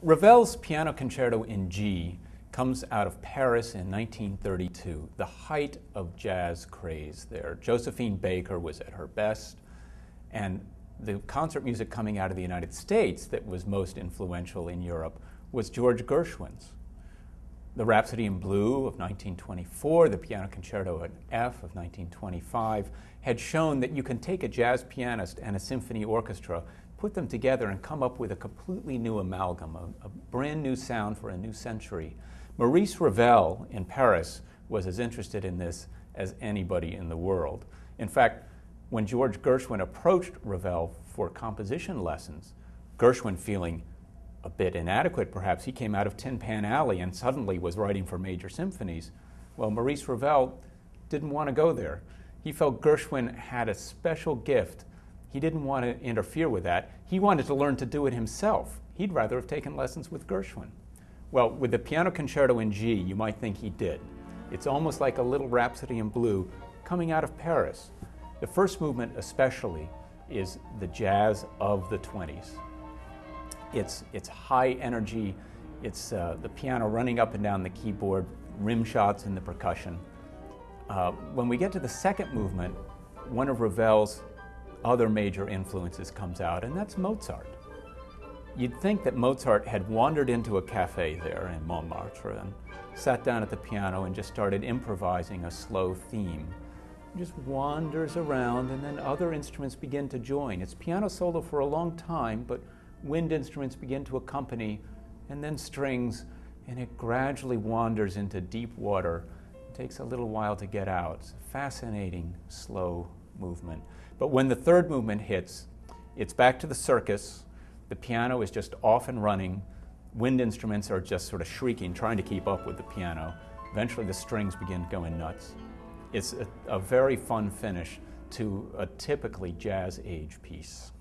Ravel's Piano Concerto in G comes out of Paris in 1932, the height of jazz craze there. Josephine Baker was at her best, and the concert music coming out of the United States that was most influential in Europe was George Gershwin's. The Rhapsody in Blue of 1924, the Piano Concerto in F of 1925, had shown that you can take a jazz pianist and a symphony orchestra, put them together and come up with a completely new amalgam, a brand new sound for a new century. Maurice Ravel in Paris was as interested in this as anybody in the world. In fact, when George Gershwin approached Ravel for composition lessons, Gershwin feeling a bit inadequate perhaps, he came out of Tin Pan Alley and suddenly was writing for major symphonies. Well, Maurice Ravel didn't want to go there. He felt Gershwin had a special gift. He didn't want to interfere with that. He wanted to learn to do it himself. He'd rather have taken lessons with Gershwin. Well, with the Piano Concerto in G, you might think he did. It's almost like a little Rhapsody in Blue coming out of Paris. The first movement especially is the jazz of the 20s. It's high energy, it's the piano running up and down the keyboard, rim shots in the percussion. When we get to the second movement, one of Ravel's other major influences comes out, and that's Mozart. You'd think that Mozart had wandered into a cafe there in Montmartre and sat down at the piano and just started improvising a slow theme. He just wanders around, and then other instruments begin to join. It's piano solo for a long time, but wind instruments begin to accompany, and then strings, and it gradually wanders into deep water. It takes a little while to get out. It's a fascinating, slow movement. But when the third movement hits, it's back to the circus. The piano is just off and running. Wind instruments are just sort of shrieking, trying to keep up with the piano. Eventually the strings begin going nuts. It's a very fun finish to a typically jazz age piece.